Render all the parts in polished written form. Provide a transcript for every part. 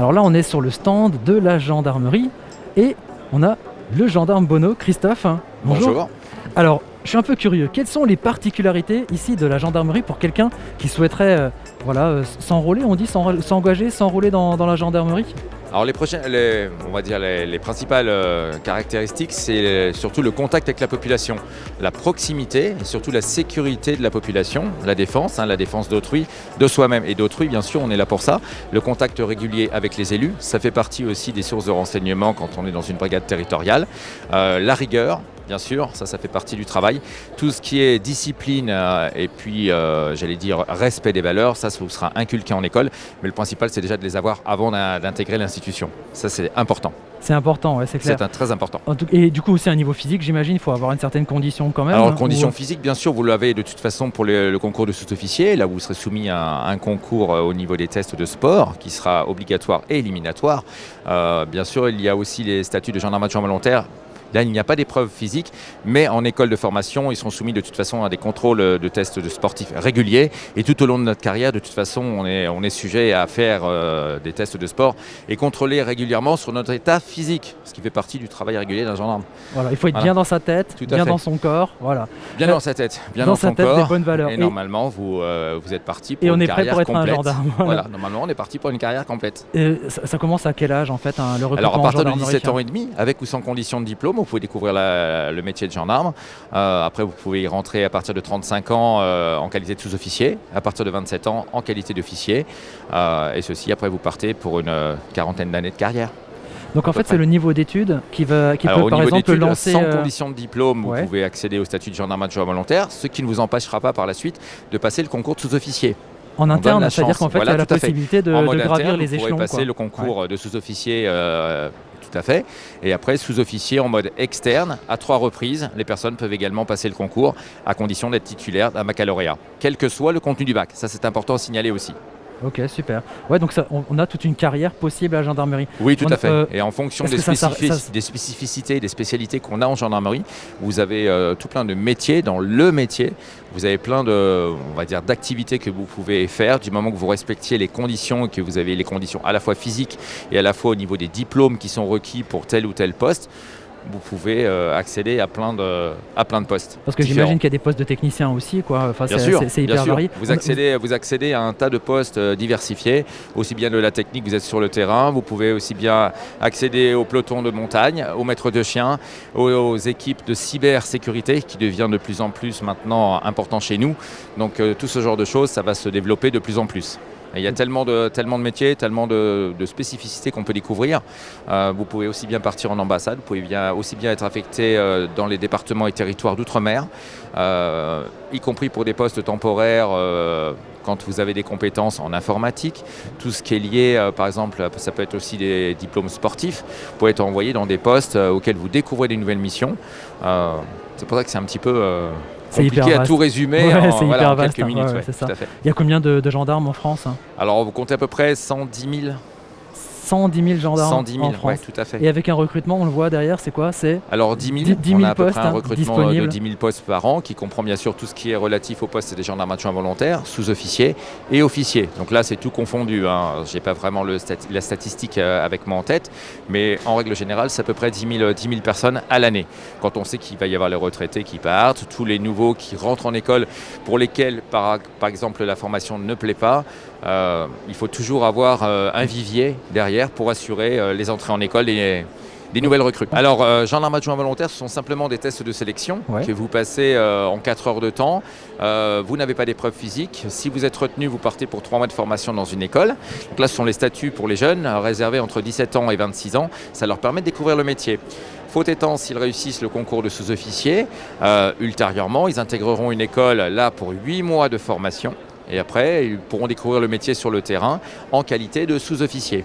Alors là, on est sur le stand de la gendarmerie et on a le gendarme Bono, Christophe. Bonjour. Alors, je suis un peu curieux. Quelles sont les particularités ici de la gendarmerie pour quelqu'un qui souhaiterait s'enrôler, on dit, s'engager, s'enrôler dans la gendarmerie? Alors les principales caractéristiques, c'est surtout le contact avec la population, la proximité et surtout la sécurité de la population, la défense d'autrui, de soi-même et d'autrui, bien sûr, on est là pour ça. Le contact régulier avec les élus, ça fait partie aussi des sources de renseignement quand on est dans une brigade territoriale. La rigueur, bien sûr, ça fait partie du travail. Tout ce qui est discipline et puis, respect des valeurs, ça vous sera inculqué en école. Mais le principal, c'est déjà de les avoir avant d'intégrer l'institution. Ça, c'est important. C'est important, ouais, c'est clair. C'est très important. Et du coup, aussi un niveau physique, j'imagine, il faut avoir une certaine condition quand même. Alors, condition physique, bien sûr, vous l'avez de toute façon pour le concours de sous-officier. Là, vous serez soumis à un concours au niveau des tests de sport qui sera obligatoire et éliminatoire. Bien sûr, il y a aussi les statuts de gendarme adjoint volontaire. Là, il n'y a pas d'épreuve physique, mais en école de formation, ils sont soumis de toute façon à des contrôles de tests de sportifs réguliers. Et tout au long de notre carrière, de toute façon, on est sujet à faire des tests de sport et contrôler régulièrement sur notre état physique, ce qui fait partie du travail régulier d'un gendarme. Voilà, il faut être bien dans sa tête, bien dans son corps. Voilà. Bien dans sa tête, bien dans son corps. Des bonnes valeurs. Et normalement, vous êtes parti pour une carrière complète. Et on est prêt pour être un gendarme. Voilà, normalement, on est parti pour une carrière complète. Ça commence à quel âge en fait, le recrutement? Alors à partir de en 17 ans et demi, avec ou sans condition de diplôme, vous pouvez découvrir le métier de gendarme. Après, vous pouvez y rentrer à partir de 35 ans en qualité de sous-officier, à partir de 27 ans en qualité d'officier. Et ceci, après, vous partez pour une quarantaine d'années de carrière. Donc en fait, c'est le niveau d'études qui peut par exemple lancer... Sans condition de diplôme, vous pouvez accéder au statut de gendarme adjoint volontaire, ce qui ne vous empêchera pas par la suite de passer le concours de sous-officier. En interne, c'est-à-dire qu'en fait, il y a la possibilité de gravir les échelons. Vous pouvez passer le concours de sous-officier, tout à fait. Et après, sous-officier en mode externe, à 3 reprises, les personnes peuvent également passer le concours à condition d'être titulaire d'un baccalauréat, quel que soit le contenu du bac. Ça, c'est important à signaler aussi. Ok, super. Ouais, donc on a toute une carrière possible à la gendarmerie. Oui, tout à fait. Et en fonction des spécificités, des spécialités qu'on a en gendarmerie, vous avez tout plein de métiers. Dans le métier, vous avez plein d'activités que vous pouvez faire du moment que vous respectiez les conditions et que vous avez les conditions à la fois physiques et à la fois au niveau des diplômes qui sont requis pour tel ou tel poste. Vous pouvez accéder à plein de postes. Parce que j'imagine qu'il y a des postes de techniciens aussi, quoi. Enfin, c'est hyper varié. Vous accédez à un tas de postes diversifiés, aussi bien de la technique, vous êtes sur le terrain, vous pouvez aussi bien accéder au peloton de montagne, aux maîtres de chiens, aux équipes de cybersécurité qui devient de plus en plus maintenant important chez nous. Donc tout ce genre de choses, ça va se développer de plus en plus. Et il y a tellement de métiers, tellement de spécificités qu'on peut découvrir. Vous pouvez aussi bien partir en ambassade, vous pouvez aussi bien être affecté dans les départements et territoires d'outre-mer, y compris pour des postes temporaires quand vous avez des compétences en informatique. Tout ce qui est lié, par exemple, ça peut être aussi des diplômes sportifs. Vous pouvez être envoyé dans des postes auxquels vous découvrez des nouvelles missions. C'est pour ça que c'est un petit peu... C'est compliqué à tout résumer en quelques minutes. C'est ça. Il y a combien de gendarmes en France? Alors, vous comptez à peu près 110 000. 110 000 gendarmes 110 000, en France. Oui, tout à fait. Et avec un recrutement, on le voit derrière, c'est quoi? Alors 10 000, on a à peu près un recrutement disponibles. De 10 000 postes par an qui comprend bien sûr tout ce qui est relatif aux postes des gendarmes adjoints volontaires, sous-officiers et officiers. Donc là, c'est tout confondu. Je n'ai pas vraiment la statistique avec moi en tête, mais en règle générale, c'est à peu près 10 000 personnes à l'année. Quand on sait qu'il va y avoir les retraités qui partent, tous les nouveaux qui rentrent en école pour lesquels, par exemple, la formation ne plaît pas, il faut toujours avoir un vivier derrière pour assurer les entrées en école et des nouvelles recrues. Alors, gendarme adjoint volontaire, ce sont simplement des tests de sélection que vous passez en 4 heures de temps. Vous n'avez pas d'épreuve physique. Si vous êtes retenu, vous partez pour 3 mois de formation dans une école. Donc là, ce sont les statuts pour les jeunes, réservés entre 17 ans et 26 ans. Ça leur permet de découvrir le métier. Faute étant, s'ils réussissent le concours de sous-officier, ultérieurement, ils intégreront une école là pour 8 mois de formation. Et après, ils pourront découvrir le métier sur le terrain en qualité de sous-officier.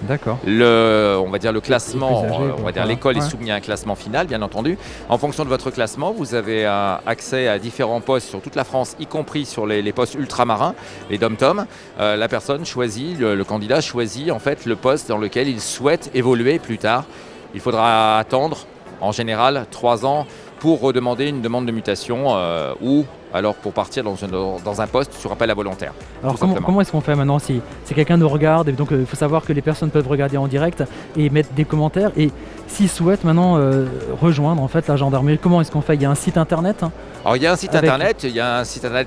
D'accord. On va dire le classement, l'école est soumise à un classement final, bien entendu. En fonction de votre classement, vous avez accès à différents postes sur toute la France, y compris sur les postes ultramarins, les dom-tom. La personne choisit, le candidat choisit en fait le poste dans lequel il souhaite évoluer plus tard. Il faudra attendre, en général, 3 ans pour redemander une demande de mutation ou alors pour partir dans un poste sur appel à volontaire. Alors comment est-ce qu'on fait maintenant si quelqu'un nous regarde, et donc il faut savoir que les personnes peuvent regarder en direct et mettre des commentaires, et s'ils souhaitent maintenant rejoindre en fait la gendarmerie, comment est-ce qu'on fait? Il y a un site internet Alors il y a un site internet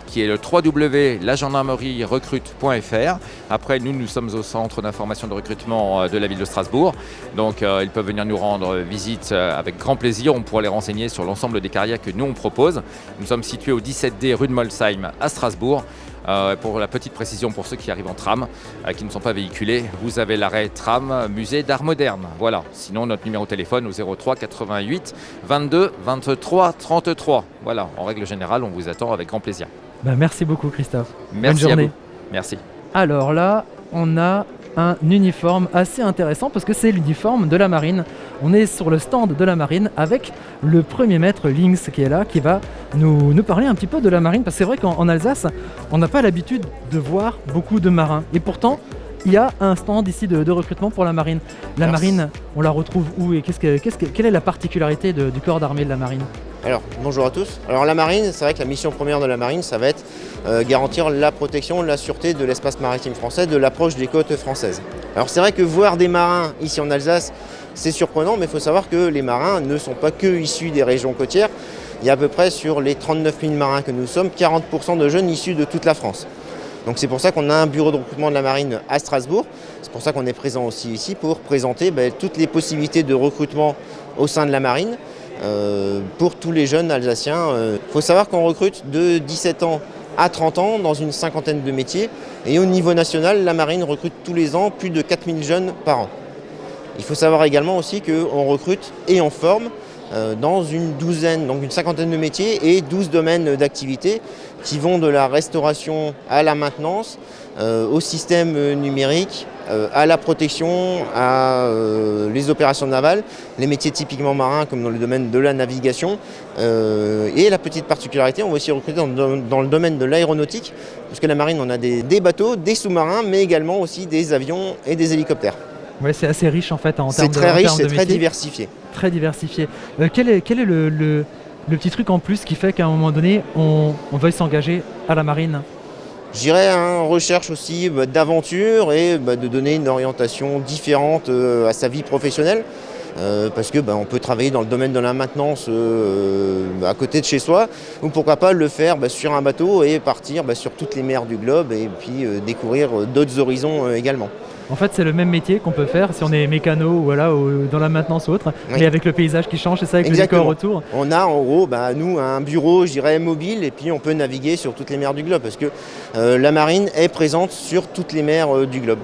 qui est le www.lagendarmerierecrute.fr. Après nous sommes au centre d'information de recrutement de la ville de Strasbourg, donc ils peuvent venir nous rendre visite avec grand plaisir. On pourra les renseigner sur l'ensemble des carrières que nous on propose. Nous sommes situés au 17D rue de Molsheim à Strasbourg. Pour la petite précision, pour ceux qui arrivent en tram, qui ne sont pas véhiculés, vous avez l'arrêt tram musée d'art moderne. Voilà. Sinon, notre numéro de téléphone au 03 88 22 23 33. Voilà. En règle générale, on vous attend avec grand plaisir. Merci beaucoup, Christophe. Merci Bonne journée. à vous. Merci. Alors là, on a un uniforme assez intéressant parce que c'est l'uniforme de la marine. On est sur le stand de la marine avec le premier maître Lynx qui est là, qui va nous parler un petit peu de la marine, parce que c'est vrai qu'en Alsace, on n'a pas l'habitude de voir beaucoup de marins. Et pourtant, il y a un stand ici de recrutement pour la marine. La marine, on la retrouve où et quelle est la particularité du corps d'armée de la marine? Alors, bonjour à tous. Alors la marine, c'est vrai que la mission première de la marine, ça va être garantir la protection, la sûreté de l'espace maritime français, de l'approche des côtes françaises. Alors c'est vrai que voir des marins ici en Alsace, c'est surprenant, mais il faut savoir que les marins ne sont pas que issus des régions côtières. Il y a à peu près sur les 39 000 marins que nous sommes, 40% de jeunes issus de toute la France. Donc c'est pour ça qu'on a un bureau de recrutement de la marine à Strasbourg. C'est pour ça qu'on est présent aussi ici pour présenter toutes les possibilités de recrutement au sein de la marine. Pour tous les jeunes alsaciens. Il faut savoir qu'on recrute de 17 ans à 30 ans dans une cinquantaine de métiers. Et au niveau national, la marine recrute tous les ans plus de 4000 jeunes par an. Il faut savoir également aussi qu'on recrute et on forme dans une cinquantaine de métiers et 12 domaines d'activité qui vont de la restauration à la maintenance, au système numérique, à la protection, à les opérations navales, les métiers typiquement marins comme dans le domaine de la navigation. Et la petite particularité, on va aussi recruter dans le domaine de l'aéronautique, parce que la marine, on a des bateaux, des sous-marins, mais également aussi des avions et des hélicoptères. Ouais, c'est assez riche en fait en termes de C'est très riche, c'est métiers. très diversifié. Très diversifié. Quel est le petit truc en plus qui fait qu'à un moment donné, on veuille s'engager à la marine? Je dirais recherche aussi d'aventure et de donner une orientation différente à sa vie professionnelle. Parce que on peut travailler dans le domaine de la maintenance à côté de chez soi, ou pourquoi pas le faire sur un bateau et partir sur toutes les mers du globe et puis découvrir d'autres horizons également. En fait, c'est le même métier qu'on peut faire si on est mécano ou dans la maintenance ou autre, oui. Mais avec le paysage qui change, c'est ça, avec Exactement. Le décor autour. On a en gros, nous, un bureau, je dirais, mobile, et puis on peut naviguer sur toutes les mers du globe, parce que la marine est présente sur toutes les mers du globe.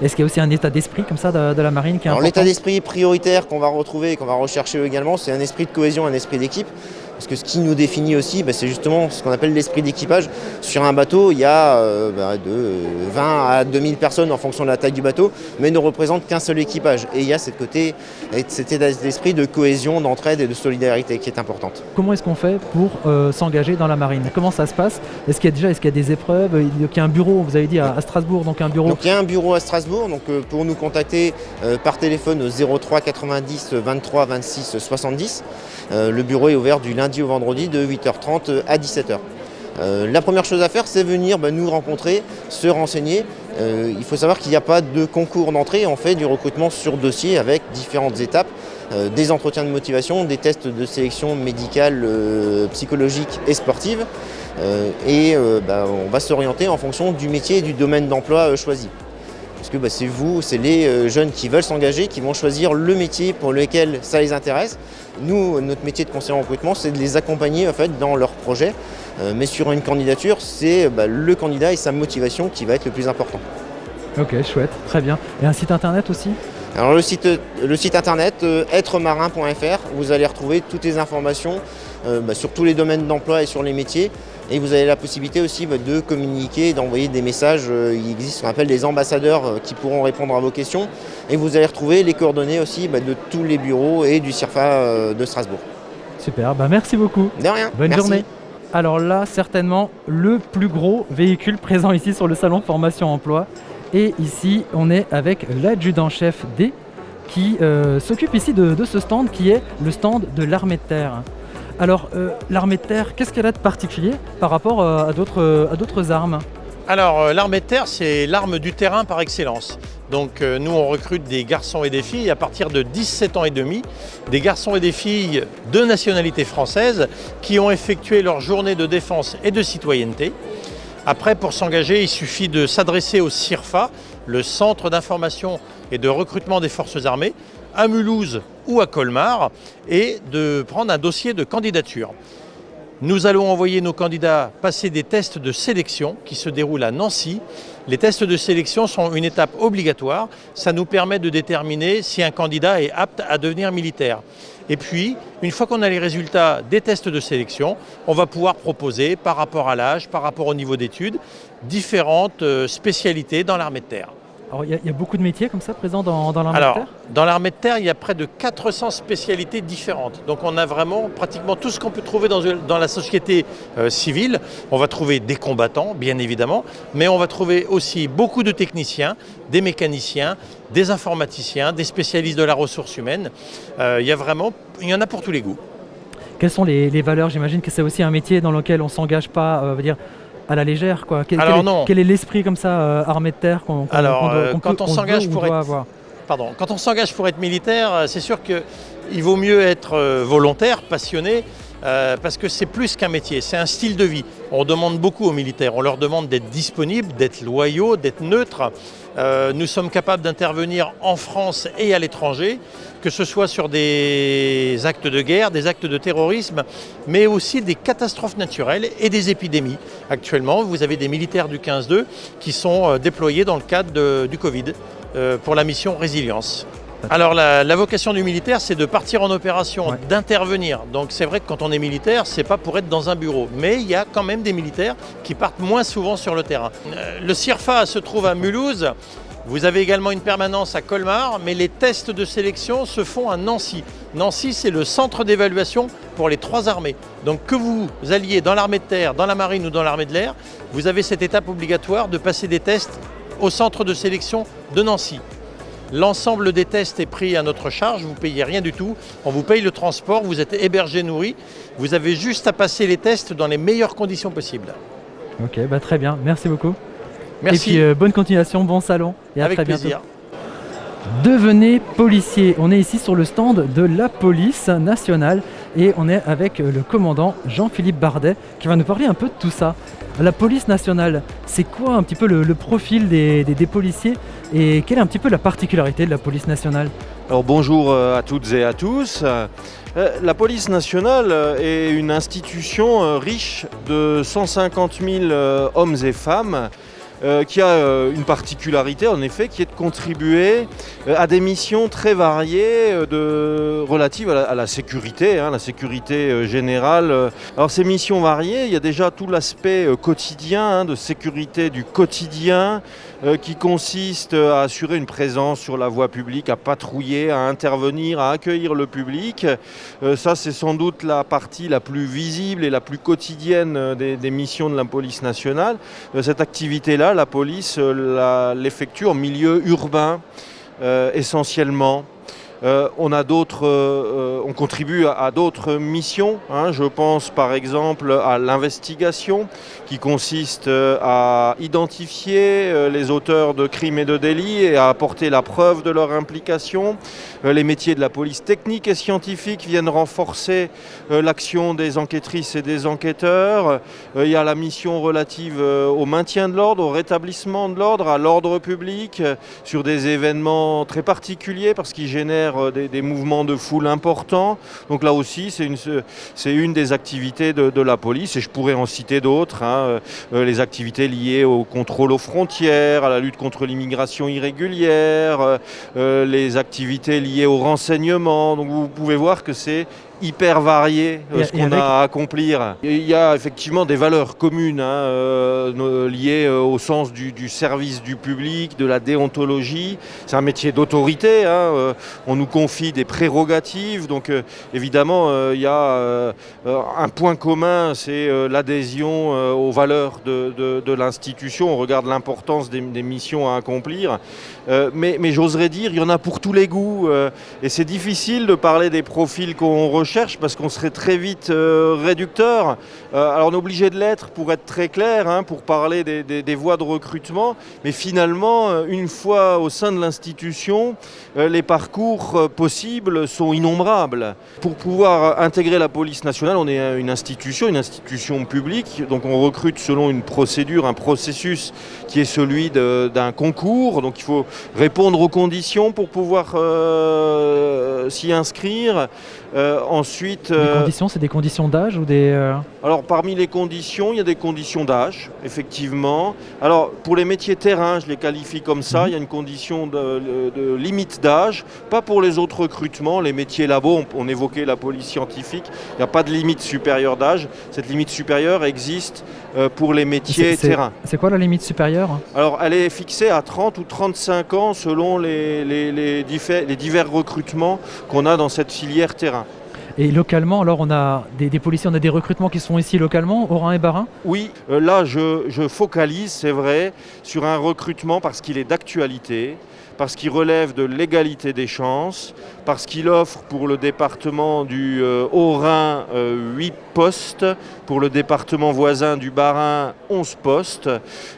Est-ce qu'il y a aussi un état d'esprit comme ça de la marine qui est important? L'état d'esprit prioritaire qu'on va retrouver et qu'on va rechercher également, c'est un esprit de cohésion, un esprit d'équipe. Parce que ce qui nous définit aussi, c'est justement ce qu'on appelle l'esprit d'équipage. Sur un bateau, il y a de 20 à 2000 personnes en fonction de la taille du bateau, mais ne représentent qu'un seul équipage. Et il y a cet état d'esprit de cohésion, d'entraide et de solidarité qui est importante. Comment est-ce qu'on fait pour s'engager dans la marine? Comment ça se passe? Est-ce qu'il y a des épreuves? Il y a un bureau, vous avez dit, à Strasbourg, donc un bureau. Donc il y a un bureau à Strasbourg, donc pour nous contacter par téléphone au 03 90 23 26 70. Le bureau est ouvert du lundi au vendredi de 8h30 à 17h. La première chose à faire, c'est venir nous rencontrer, se renseigner. Il faut savoir qu'il n'y a pas de concours d'entrée, on fait du recrutement sur dossier avec différentes étapes, des entretiens de motivation, des tests de sélection médicale, psychologique et sportive. On va s'orienter en fonction du métier et du domaine d'emploi choisi. Parce que c'est les jeunes qui veulent s'engager, qui vont choisir le métier pour lequel ça les intéresse. Nous, notre métier de conseiller en recrutement, c'est de les accompagner dans leur projet. Mais sur une candidature, c'est le candidat et sa motivation qui va être le plus important. Ok, chouette, très bien. Et un site internet aussi? Alors le site internet êtremarin.fr, vous allez retrouver toutes les informations sur tous les domaines d'emploi et sur les métiers. Et vous avez la possibilité aussi de communiquer, d'envoyer des messages. Il existe ce qu'on appelle des ambassadeurs qui pourront répondre à vos questions. Et vous allez retrouver les coordonnées aussi de tous les bureaux et du CIRFA de Strasbourg. Super, merci beaucoup. De rien. Bonne journée. Alors là, certainement le plus gros véhicule présent ici sur le salon Formation Emploi. Et ici, on est avec l'adjudant-chef D qui s'occupe ici de ce stand qui est le stand de l'armée de terre. Alors, l'armée de terre, qu'est-ce qu'elle a de particulier par rapport à d'autres armes? Alors, l'armée de terre, c'est l'arme du terrain par excellence. Donc, nous, on recrute des garçons et des filles à partir de 17 ans et demi, des garçons et des filles de nationalité française qui ont effectué leur journée de défense et de citoyenneté. Après, pour s'engager, il suffit de s'adresser au CIRFA, le Centre d'information et de recrutement des forces armées, à Mulhouse ou à Colmar, et de prendre un dossier de candidature. Nous allons envoyer nos candidats passer des tests de sélection qui se déroulent à Nancy. Les tests de sélection sont une étape obligatoire. Ça nous permet de déterminer si un candidat est apte à devenir militaire. Et puis, une fois qu'on a les résultats des tests de sélection, on va pouvoir proposer, par rapport à l'âge, par rapport au niveau d'études, différentes spécialités dans l'armée de terre. Alors, il y a beaucoup de métiers comme ça présents dans l'armée de Alors, terre? dans l'armée de terre, il y a près de 400 spécialités différentes. Donc on a vraiment pratiquement tout ce qu'on peut trouver dans la société civile. On va trouver des combattants, bien évidemment, mais on va trouver aussi beaucoup de techniciens, des mécaniciens, des informaticiens, des spécialistes de la ressource humaine. Il y en a pour tous les goûts. Quelles sont les valeurs? J'imagine que c'est aussi un métier dans lequel on ne s'engage pas, on va dire, à la légère, quoi. Quel est l'esprit comme ça, armée de terre quand on s'engage pour être militaire, c'est sûr qu'il vaut mieux être volontaire, passionné, parce que c'est plus qu'un métier, c'est un style de vie. On demande beaucoup aux militaires, on leur demande d'être disponibles, d'être loyaux, d'être neutres. Nous sommes capables d'intervenir en France et à l'étranger, que ce soit sur des actes de guerre, des actes de terrorisme, mais aussi des catastrophes naturelles et des épidémies. Actuellement, vous avez des militaires du 15-2 qui sont déployés dans le cadre du Covid pour la mission Résilience. Alors la vocation du militaire, c'est de partir en opération, d'intervenir. Donc c'est vrai que quand on est militaire, c'est pas pour être dans un bureau. Mais il y a quand même des militaires qui partent moins souvent sur le terrain. Le CIRFA se trouve à Mulhouse. Vous avez également une permanence à Colmar, mais les tests de sélection se font à Nancy. Nancy, c'est le centre d'évaluation pour les 3 armées. Donc que vous alliez dans l'armée de terre, dans la marine ou dans l'armée de l'air, vous avez cette étape obligatoire de passer des tests au centre de sélection de Nancy. L'ensemble des tests est pris à notre charge, vous ne payez rien du tout. On vous paye le transport, vous êtes hébergé, nourri. Vous avez juste à passer les tests dans les meilleures conditions possibles. Ok, très bien, merci beaucoup. Merci. Et puis bonne continuation, bon salon et à Avec très plaisir. bientôt. Devenez policier. On est ici sur le stand de la police nationale et on est avec le commandant Jean-Philippe Bardet qui va nous parler un peu de tout ça. La police nationale, c'est quoi un petit peu le profil des policiers et quelle est un petit peu la particularité de la police nationale? Alors bonjour à toutes et à tous. La police nationale est une institution riche de 150 000 hommes et femmes qui a une particularité en effet qui est de contribuer à des missions très variées relatives à la sécurité, la sécurité générale. Alors ces missions variées, il y a déjà tout l'aspect quotidien, de sécurité du quotidien, qui consiste à assurer une présence sur la voie publique, à patrouiller, à intervenir, à accueillir le public. Ça, c'est sans doute la partie la plus visible et la plus quotidienne des missions de la police nationale. Cette activité-là, la police l'effectue en milieu urbain essentiellement. On contribue à d'autres missions. Je pense par exemple à l'investigation qui consiste à identifier les auteurs de crimes et de délits et à apporter la preuve de leur implication. Les métiers de la police technique et scientifique viennent renforcer l'action des enquêtrices et des enquêteurs. Il y a la mission relative au maintien de l'ordre, au rétablissement de l'ordre, à l'ordre public, sur des événements très particuliers parce qu'ils génèrent des mouvements de foule importants. Donc là aussi, c'est une des activités de la police et je pourrais en citer d'autres. Les activités liées au contrôle aux frontières, à la lutte contre l'immigration irrégulière, les activités liées au renseignement. Donc vous pouvez voir que c'est hyper varié ce qu'on a à accomplir. Et il y a effectivement des valeurs communes liées au sens du service du public, de la déontologie. C'est un métier d'autorité. On nous confie des prérogatives. Donc évidemment, il y a un point commun, c'est l'adhésion aux valeurs de l'institution. On regarde l'importance des missions à accomplir. Mais j'oserais dire, il y en a pour tous les goûts. Et c'est difficile de parler des profils qu'on recherche recherche parce qu'on serait très vite réducteur. Alors on est obligé de l'être pour être très clair, hein, pour parler des voies de recrutement, mais finalement, une fois au sein de l'institution, les parcours possibles sont innombrables. Pour pouvoir intégrer la police nationale, on est une institution publique, donc on recrute selon une procédure, un processus qui est celui d'un concours, donc il faut répondre aux conditions pour pouvoir s'y inscrire. Ensuite, les conditions, c'est des conditions d'âge ou des... Alors parmi les conditions, il y a des conditions d'âge, effectivement. Alors pour les métiers terrain, je les qualifie comme ça, il y a une condition de limite d'âge, pas pour les autres recrutements, les métiers labo, on évoquait la police scientifique, il n'y a pas de limite supérieure d'âge. Cette limite supérieure existe pour les métiers terrain. C'est quoi la limite supérieure ? Alors elle est fixée à 30 ou 35 ans selon les divers recrutements qu'on a dans cette filière terrain. Et localement, alors on a des policiers, on a des recrutements qui sont ici localement, au Rhin et Bas-Rhin ? Oui, là je focalise, c'est vrai, sur un recrutement parce qu'il est d'actualité, parce qu'il relève de l'égalité des chances, parce qu'il offre pour le département du Haut-Rhin 8 postes, pour le département voisin du Bas-Rhin 11 postes.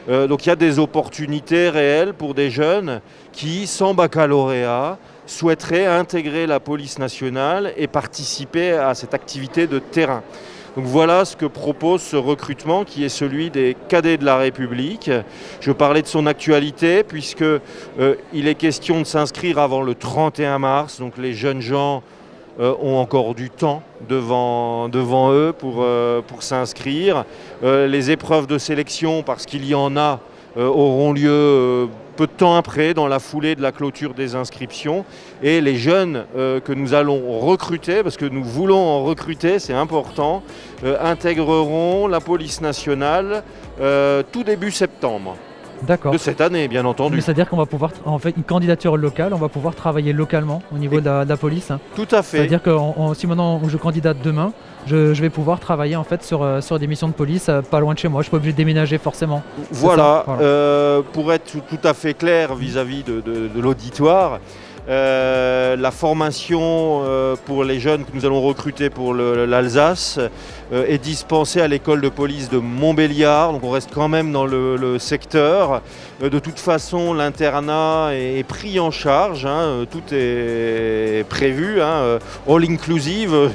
Donc il y a des opportunités réelles pour des jeunes qui, sans baccalauréat, souhaiteraient intégrer la police nationale et participer à cette activité de terrain. Donc voilà ce que propose ce recrutement qui est celui des cadets de la République. Je parlais de son actualité puisqu'il est question de s'inscrire avant le 31 mars. Donc les jeunes gens ont encore du temps devant eux pour s'inscrire. Les épreuves de sélection, parce qu'il y en a, auront lieu peu de temps après, dans la foulée de la clôture des inscriptions. Et les jeunes que nous allons recruter, parce que nous voulons en recruter, c'est important, intégreront la police nationale tout début septembre. D'accord. De cette année, bien entendu. C'est-à-dire qu'on va pouvoir, en fait, une candidature locale, on va pouvoir travailler localement au niveau de la police. Tout à fait. C'est-à-dire que si maintenant je candidate demain, je vais pouvoir travailler en fait sur des missions de police pas loin de chez moi. Je ne suis pas obligé de déménager forcément. Voilà. Pour être tout à fait clair vis-à-vis de l'auditoire, la formation pour les jeunes que nous allons recruter pour l'Alsace est dispensée à l'école de police de Montbéliard, donc on reste quand même dans le secteur. De toute façon, l'internat est pris en charge, hein, tout est prévu, hein, all inclusive,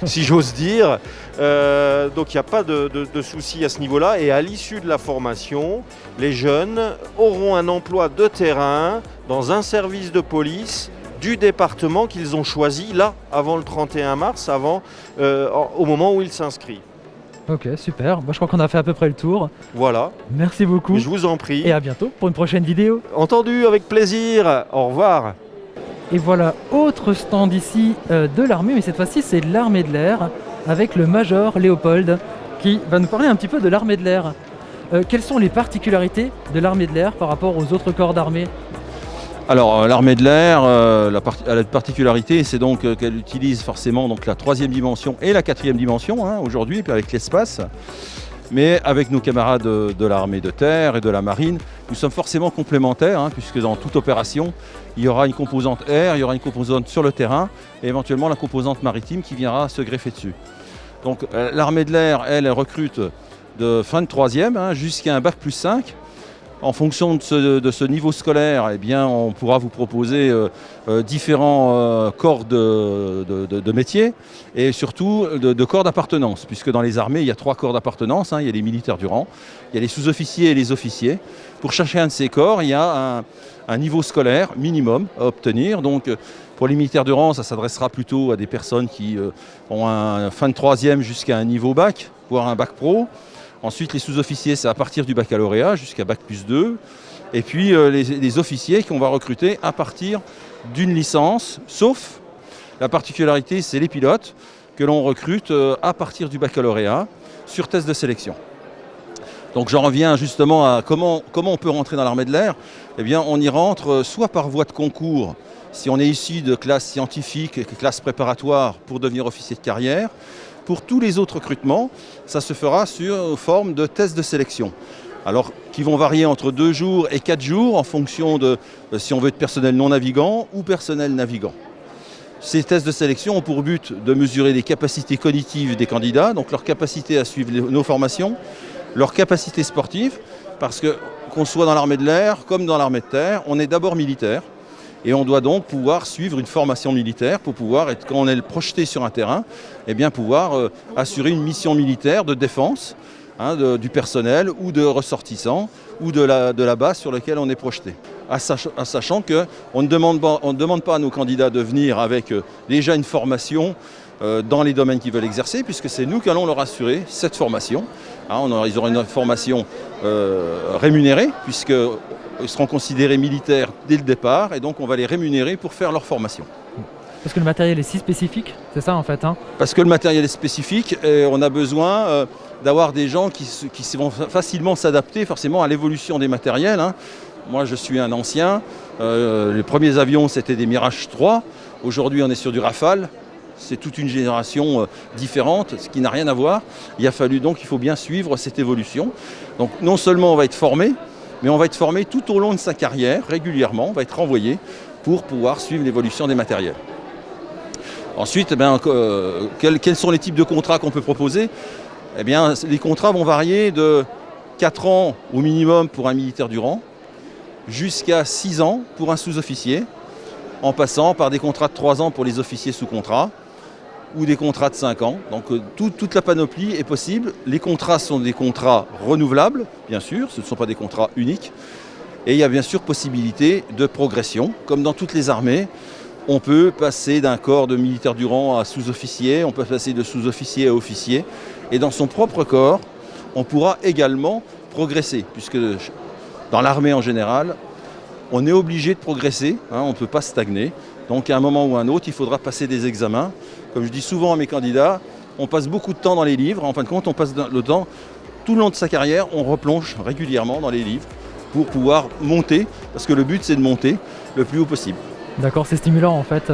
si j'ose dire. Donc il n'y a pas de souci à ce niveau-là. Et à l'issue de la formation, les jeunes auront un emploi de terrain dans un service de police du département qu'ils ont choisi là, avant le 31 mars, au moment où ils s'inscrivent. Ok, super. Je crois qu'on a fait à peu près le tour. Voilà. Merci beaucoup. Je vous en prie. Et à bientôt pour une prochaine vidéo. Entendu, avec plaisir. Au revoir. Et voilà, autre stand ici de l'armée, mais cette fois-ci c'est l'armée de l'air, avec le major Léopold, qui va nous parler un petit peu de l'armée de l'air. Quelles sont les particularités de l'armée de l'air par rapport aux autres corps d'armée ? Alors l'armée de l'air, la particularité, c'est donc qu'elle utilise forcément donc, la 3e dimension et la 4e dimension hein, aujourd'hui, puis avec l'espace. Mais avec nos camarades de l'armée de terre et de la marine, nous sommes forcément complémentaires, hein, puisque dans toute opération, il y aura une composante air, il y aura une composante sur le terrain, et éventuellement la composante maritime qui viendra se greffer dessus. Donc l'armée de l'air, elle recrute de fin de 3e hein, jusqu'à un bac plus 5. En fonction de ce niveau scolaire, eh bien, on pourra vous proposer différents corps de métiers et surtout de corps d'appartenance, puisque dans les armées, il y a 3 corps d'appartenance. Hein, il y a les militaires du rang, il y a les sous-officiers et les officiers. Pour chacun de ces corps, il y a un niveau scolaire minimum à obtenir. Donc, pour les militaires de rang, ça s'adressera plutôt à des personnes qui ont un fin de 3e jusqu'à un niveau bac, voire un bac pro. Ensuite, les sous-officiers, c'est à partir du baccalauréat jusqu'à bac plus 2. Et puis, les officiers qu'on va recruter à partir d'une licence, sauf la particularité, c'est les pilotes que l'on recrute à partir du baccalauréat sur test de sélection. Donc, j'en reviens justement à comment on peut rentrer dans l'armée de l'air. Eh bien, on y rentre soit par voie de concours, si on est issu de classes scientifiques, classes préparatoires pour devenir officier de carrière. Pour tous les autres recrutements, ça se fera sous forme de tests de sélection. Alors, qui vont varier entre 2 jours et 4 jours en fonction de si on veut être personnel non navigant ou personnel navigant. Ces tests de sélection ont pour but de mesurer les capacités cognitives des candidats, donc leur capacité à suivre nos formations, leur capacité sportive, parce que qu'on soit dans l'armée de l'air comme dans l'armée de terre, on est d'abord militaire. Et on doit donc pouvoir suivre une formation militaire pour pouvoir, quand on est projeté sur un terrain, eh bien pouvoir assurer une mission militaire de défense du personnel ou de ressortissants ou de la base sur laquelle on est projeté. Sachant qu'on ne demande pas à nos candidats de venir avec déjà une formation dans les domaines qu'ils veulent exercer, puisque c'est nous qui allons leur assurer cette formation. Ils auront une formation rémunérée, puisqu'ils seront considérés militaires dès le départ, et donc on va les rémunérer pour faire leur formation. Parce que le matériel est si spécifique, c'est ça en fait Parce que le matériel est spécifique, et on a besoin d'avoir des gens qui vont facilement s'adapter forcément à l'évolution des matériels. Moi je suis un ancien, les premiers avions c'était des Mirage 3, aujourd'hui on est sur du Rafale. C'est toute une génération différente, ce qui n'a rien à voir. Il faut bien suivre cette évolution. Donc non seulement on va être formé, mais on va être formé tout au long de sa carrière, régulièrement, on va être renvoyé pour pouvoir suivre l'évolution des matériels. Ensuite, quels sont les types de contrats qu'on peut proposer ? Eh bien, les contrats vont varier de 4 ans au minimum pour un militaire du rang, jusqu'à 6 ans pour un sous-officier, en passant par des contrats de 3 ans pour les officiers sous contrat, ou des contrats de 5 ans. Donc toute la panoplie est possible. Les contrats sont des contrats renouvelables, bien sûr, ce ne sont pas des contrats uniques. Et il y a bien sûr possibilité de progression. Comme dans toutes les armées, on peut passer d'un corps de militaire du rang à sous-officier, on peut passer de sous-officier à officier. Et dans son propre corps, on pourra également progresser, puisque dans l'armée en général, on est obligé de progresser, on ne peut pas stagner. Donc à un moment ou à un autre, il faudra passer des examens. Comme je dis souvent à mes candidats, on passe beaucoup de temps dans les livres. En fin de compte, on passe le temps, tout le long de sa carrière, on replonge régulièrement dans les livres pour pouvoir monter, parce que le but c'est de monter le plus haut possible. D'accord, c'est stimulant en fait.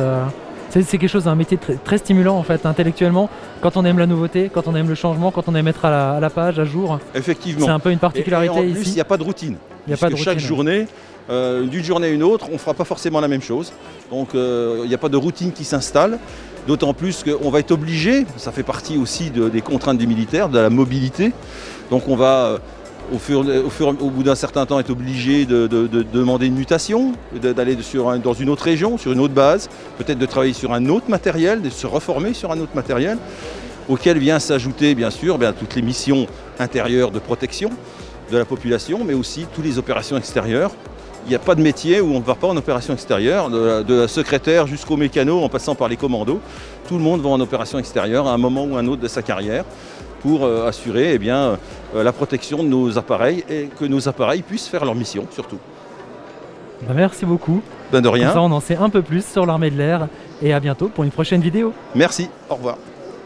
C'est quelque chose, un métier très stimulant en fait, intellectuellement, quand on aime la nouveauté, quand on aime le changement, quand on aime être à la page, à jour. Effectivement. C'est un peu une particularité et en plus, ici. Il n'y a pas de routine. Chaque journée, d'une journée à une autre, on ne fera pas forcément la même chose. Donc il n'y a pas de routine qui s'installe. D'autant plus qu'on va être obligé, ça fait partie aussi des contraintes des militaires, de la mobilité. Donc on va, au bout d'un certain temps, être obligé de demander une mutation, d'aller dans une autre région, sur une autre base, peut-être de travailler sur un autre matériel, de se reformer sur un autre matériel, auquel vient s'ajouter bien sûr toutes les missions intérieures de protection de la population, mais aussi toutes les opérations extérieures. Il n'y a pas de métier où on ne va pas en opération extérieure, de la secrétaire jusqu'au mécano en passant par les commandos. Tout le monde va en opération extérieure à un moment ou un autre de sa carrière pour assurer la protection de nos appareils et que nos appareils puissent faire leur mission surtout. Merci beaucoup. De rien. Comme ça on en sait un peu plus sur l'armée de l'air et à bientôt pour une prochaine vidéo. Merci, au revoir.